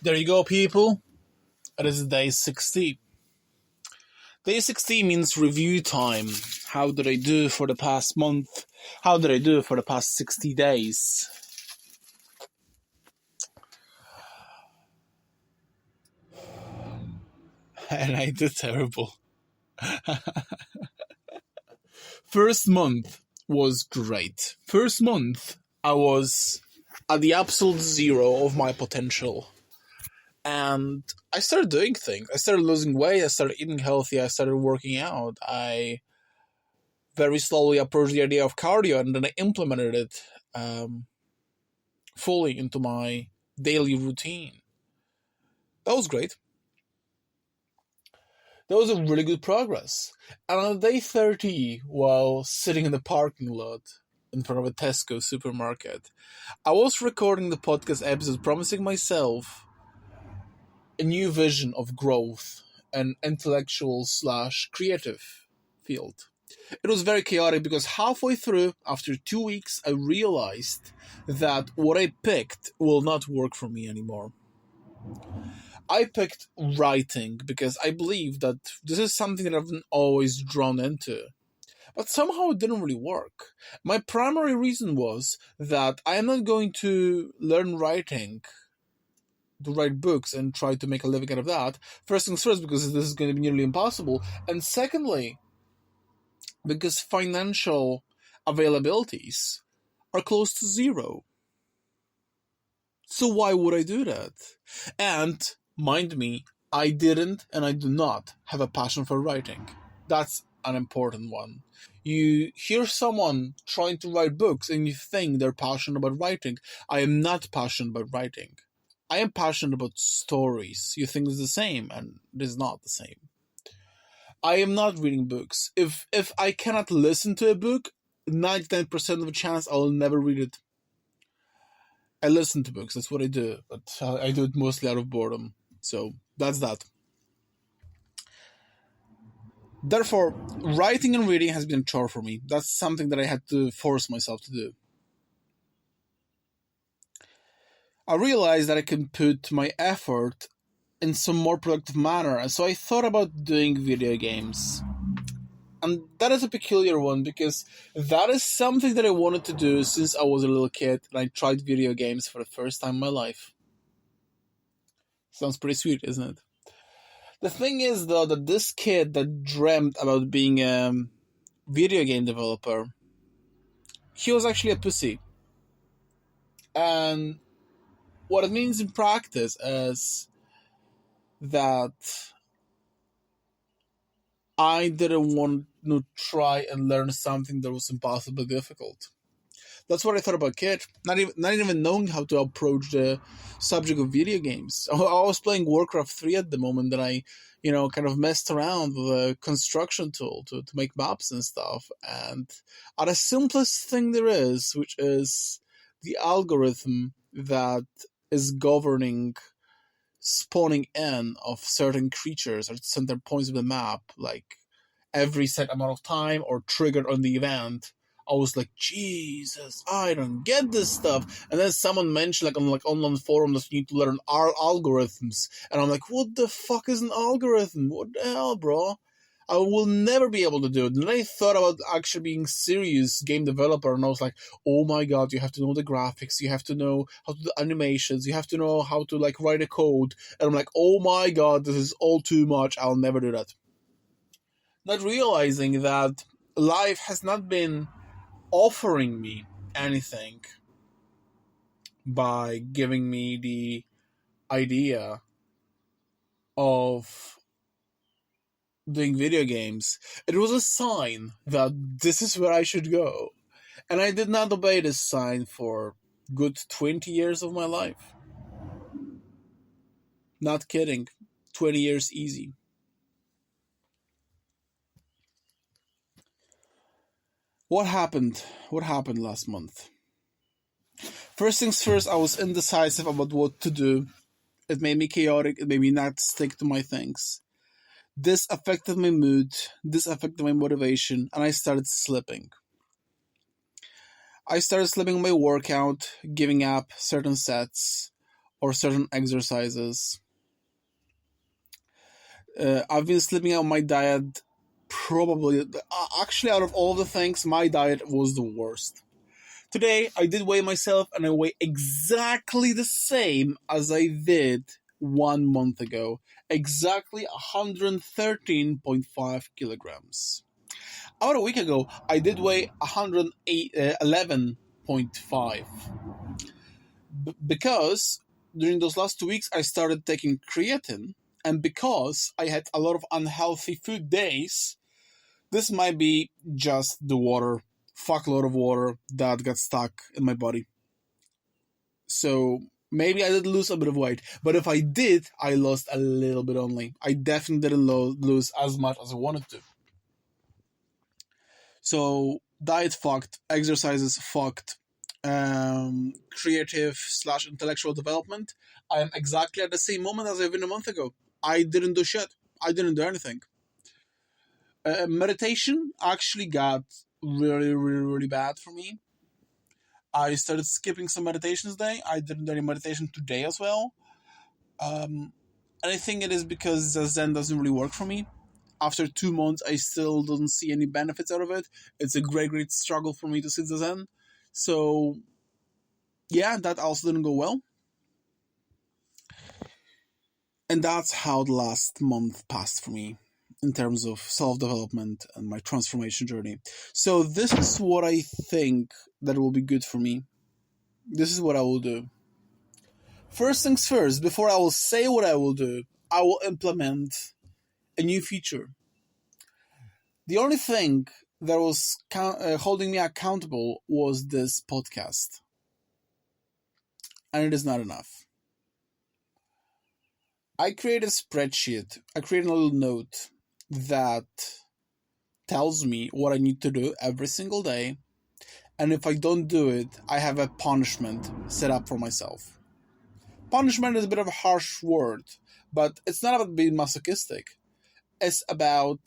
There you go, people. It is day 60. Day 60 means review time. How did I do for the past month? How did I do for the past 60 days? And I did terrible. First month was great. First month, I was at the absolute zero of my potential. And I started doing things. I started losing weight. I started eating healthy. I started working out. I very slowly approached the idea of cardio, and then I implemented it fully into my daily routine. That was great. That was a really good progress. And on day 30, while sitting in the parking lot in front of a Tesco supermarket, I was recording the podcast episode promising myself a new vision of growth and intellectual/creative field. It was very chaotic because halfway through, after 2 weeks, I realized that what I picked will not work for me anymore. I picked writing because I believe that this is something that I've been always drawn into. But somehow it didn't really work. My primary reason was that I am not going to learn writing to write books and try to make a living out of that. First things first, because this is going to be nearly impossible. And secondly, because financial availabilities are close to zero. So why would I do that? And, mind me, I didn't and I do not have a passion for writing. That's an important one. You hear someone trying to write books and you think they're passionate about writing. I am not passionate about writing. I am passionate about stories. You think it's the same, and it is not the same. I am not reading books. If I cannot listen to a book, 99% of the chance I will never read it. I listen to books, that's what I do, but I do it mostly out of boredom. So that's that. Therefore, writing and reading has been a chore for me. That's something that I had to force myself to do. I realized that I can put my effort in some more productive manner, and so I thought about doing video games. And that is a peculiar one because that is something that I wanted to do since I was a little kid and I tried video games for the first time in my life. Sounds pretty sweet, isn't it? The thing is, though, that this kid that dreamt about being a video game developer, he was actually a pussy. And what it means in practice is that I didn't want to try and learn something that was impossibly difficult. That's what I thought about Kit. Not even knowing how to approach the subject of video games. I was playing Warcraft 3 at the moment that I, kind of messed around with a construction tool to make maps and stuff. And at the simplest thing there is, which is the algorithm that is governing spawning in of certain creatures at certain points of the map, like every set amount of time or triggered on the event. I was like, Jesus, I don't get this stuff. And then someone mentioned, on online forum, that you need to learn algorithms. And I'm like, what the fuck is an algorithm? What the hell, bro? I will never be able to do it. And then I thought about actually being serious game developer, and I was like, oh my god, you have to know the graphics, you have to know how to do animations, you have to know how to write a code. And I'm like, oh my god, this is all too much, I'll never do that. Not realizing that life has not been offering me anything by giving me the idea of doing video games. It was a sign that this is where I should go. And I did not obey this sign for good 20 years of my life. Not kidding. 20 years easy. What happened? What happened last month? First things first, I was indecisive about what to do. It made me chaotic. It made me not stick to my things. This affected my mood. This affected my motivation. And I started slipping. I started slipping my workout, giving up certain sets, or certain exercises. I've been slipping out my diet. Probably, actually, out of all the things, my diet was the worst. Today, I did weigh myself, and I weigh exactly the same as I did 1 month ago. Exactly 113.5 kilograms. About a week ago, I did weigh 111.5. Because during those last 2 weeks, I started taking creatine, and because I had a lot of unhealthy food days, this might be just the water, fuckload of water that got stuck in my body. So maybe I did lose a bit of weight, but if I did, I lost a little bit only. I definitely didn't lose as much as I wanted to. So diet fucked, exercises fucked, creative/intellectual development. I am exactly at the same moment as I've been a month ago. I didn't do shit. I didn't do anything. Meditation actually got really, really, really bad for me. I started skipping some meditations day. I didn't do any meditation today as well. And I think it is because Zen doesn't really work for me. After 2 months, I still don't see any benefits out of it. It's a great, great struggle for me to sit Zen. So, yeah, that also didn't go well. And that's how the last month passed for me in terms of self-development and my transformation journey. So this is what I think that will be good for me. This is what I will do. First things first, before I will say what I will do, I will implement a new feature. The only thing that was holding me accountable was this podcast. And it is not enough. I created a spreadsheet. I created a little note that tells me what I need to do every single day. And if I don't do it, I have a punishment set up for myself. Punishment is a bit of a harsh word, but it's not about being masochistic. It's about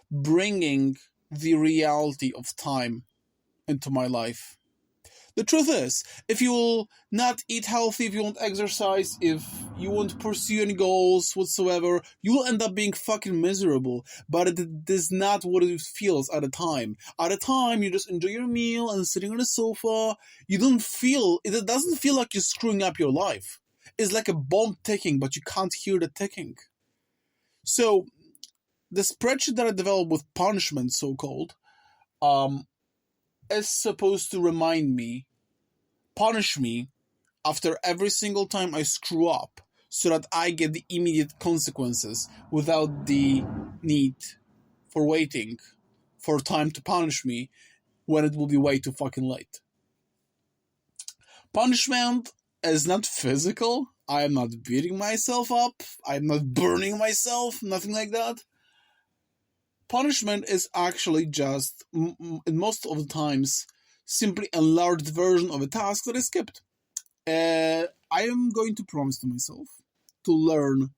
bringing the reality of time into my life. The truth is, if you will not eat healthy, if you won't exercise, if you won't pursue any goals whatsoever, you will end up being fucking miserable. But it is not what it feels at a time. At a time, you just enjoy your meal and sitting on the sofa. It doesn't feel like you're screwing up your life. It's like a bomb ticking, but you can't hear the ticking. So, the spreadsheet that I developed with punishment, so-called, is supposed to punish me after every single time I screw up, so that I get the immediate consequences without the need for waiting for time to punish me when it will be way too fucking late. Punishment is not physical. I am not beating myself up. I am not burning myself. Nothing like that. Punishment is actually just, in most of the times, simply a enlarged version of a task that I skipped. I am going to promise to myself to learn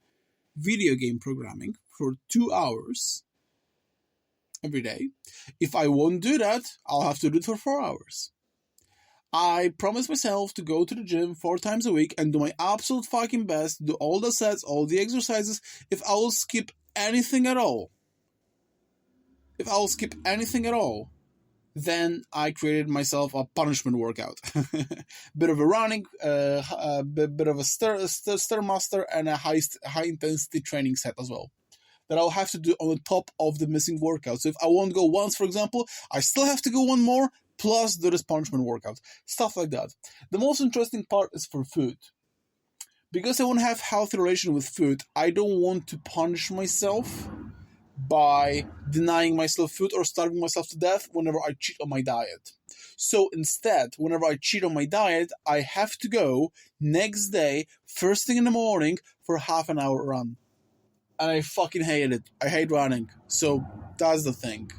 video game programming for 2 hours every day. If I won't do that, I'll have to do it for 4 hours. I promise myself to go to the gym 4 times a week and do my absolute fucking best to do all the sets, all the exercises. If I will skip anything at all, then I created myself a punishment workout. Bit of a running, bit of a Stairmaster, and a high intensity training set as well, that I'll have to do on the top of the missing workout. So if I won't go once, for example, I still have to go one more, plus do this punishment workout. Stuff like that. The most interesting part is for food. Because I want to have healthy relation with food, I don't want to punish myself by denying myself food or starving myself to death whenever I cheat on my diet. So instead, whenever I cheat on my diet, I have to go next day, first thing in the morning, for a half an hour run. And I fucking hate it. I hate running. So that's the thing.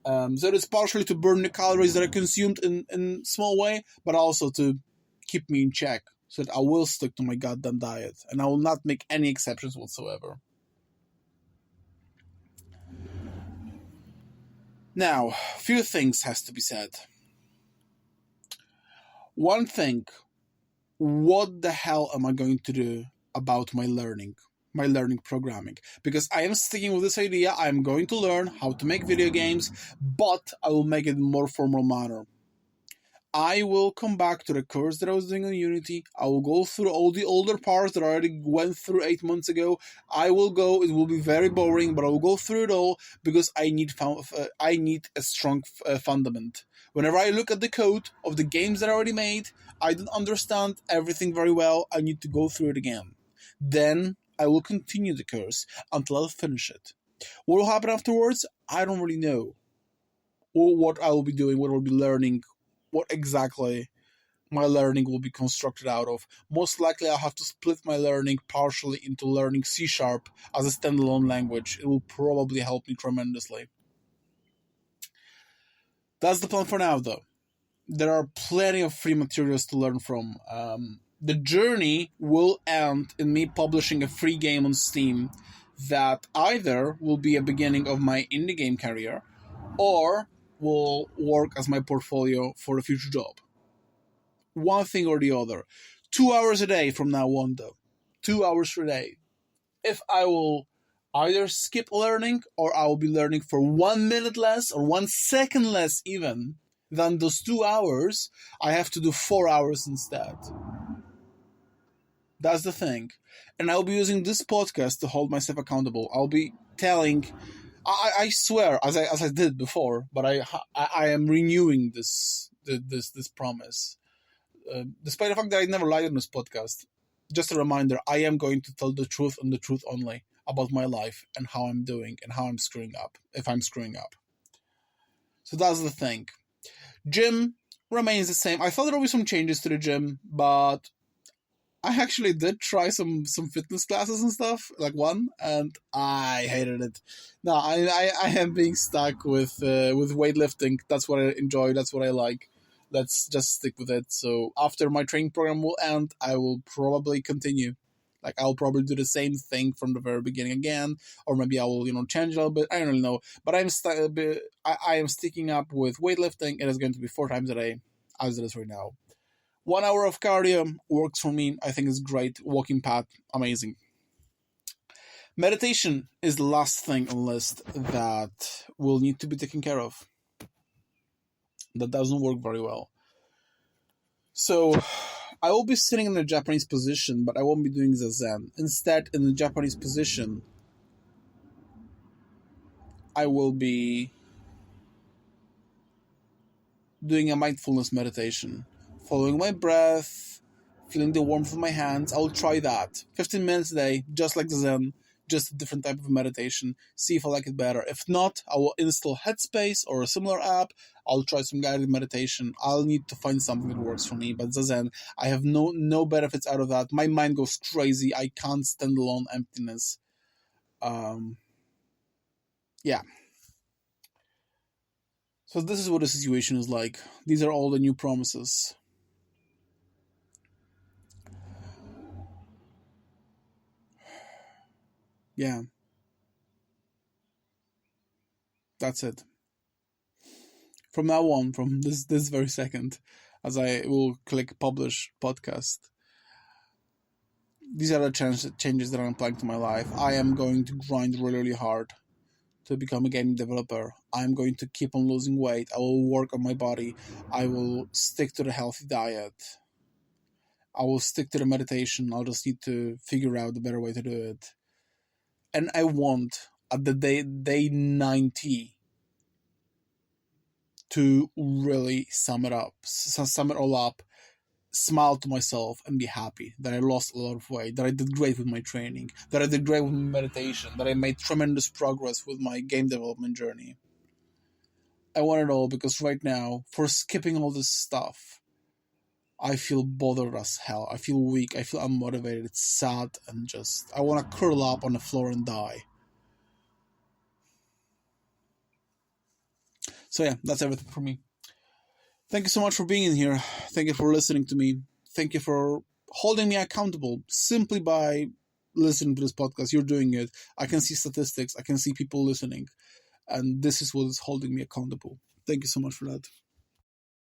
So it's partially to burn the calories that I consumed in small way, but also to keep me in check, so that I will stick to my goddamn diet and I will not make any exceptions whatsoever. Now, a few things has to be said. One thing what the hell am I going to do about my learning programming? Because I am sticking with this idea. I'm going to learn how to make video games, but I will make it in more formal manner. I will come back to the course that I was doing on Unity. I will go through all the older parts that I already went through 8 months ago. It will be very boring, but I will go through it all because I need a strong fundament. Whenever I look at the code of the games that I already made, I don't understand everything very well. I need to go through it again. Then I will continue the course until I finish it. What will happen afterwards? I don't really know. Or what I will be doing, what I will be learning, what exactly my learning will be constructed out of. Most likely I'll have to split my learning partially into learning C# as a standalone language. It will probably help me tremendously. That's the plan for now, though. There are plenty of free materials to learn from. The journey will end in me publishing a free game on Steam that either will be a beginning of my indie game career or will work as my portfolio for a future job. One thing or the other. 2 hours a day from now on, though. 2 hours per day. If I will either skip learning or I will be learning for 1 minute less or 1 second less even than those 2 hours, I have to do 4 hours instead. That's the thing. And I'll be using this podcast to hold myself accountable. I'll be telling... I swear, as I did before, but I am renewing this promise. Despite the fact that I never lied on this podcast, just a reminder, I am going to tell the truth and the truth only about my life and how I'm doing and how I'm screwing up, if I'm screwing up. So that's the thing. Gym remains the same. I thought there would be some changes to the gym, but I actually did try some fitness classes and stuff, like one, and I hated it. No, I am being stuck with weightlifting. That's what I enjoy. That's what I like. Let's just stick with it. So after my training program will end, I will probably continue. Like I'll probably do the same thing from the very beginning again, or maybe I will change a little bit. I don't really know, but I am sticking up with weightlifting. It is going to be 4 times a day, as it is right now. 1 hour of cardio works for me. I think it's great. Walking path, amazing. Meditation is the last thing on the list that will need to be taken care of. That doesn't work very well. So I will be sitting in a Japanese position, but I won't be doing Zazen. Instead, in the Japanese position, I will be doing a mindfulness meditation. Following my breath, feeling the warmth of my hands. I'll try that. 15 minutes a day, just like the Zen, just a different type of meditation. See if I like it better. If not, I will install Headspace or a similar app. I'll try some guided meditation. I'll need to find something that works for me. But Zazen, I have no benefits out of that. My mind goes crazy. I can't stand alone emptiness. Yeah. So this is what the situation is like. These are all the new promises. Yeah. That's it. From now on, from this very second, as I will click publish podcast, these are the changes that I'm applying to my life. I am going to grind really hard to become a gaming developer. I'm going to keep on losing weight. I will work on my body. I will stick to the healthy diet. I will stick to the meditation. I'll just need to figure out the better way to do it. And I want, at the day 90, to really sum it all up, smile to myself and be happy that I lost a lot of weight, that I did great with my training, that I did great with my meditation, that I made tremendous progress with my game development journey. I want it all because right now, for skipping all this stuff, I feel bothered as hell. I feel weak. I feel unmotivated. It's sad and just... I want to curl up on the floor and die. So yeah, that's everything for me. Thank you so much for being in here. Thank you for listening to me. Thank you for holding me accountable simply by listening to this podcast. You're doing it. I can see statistics. I can see people listening. And this is what is holding me accountable. Thank you so much for that.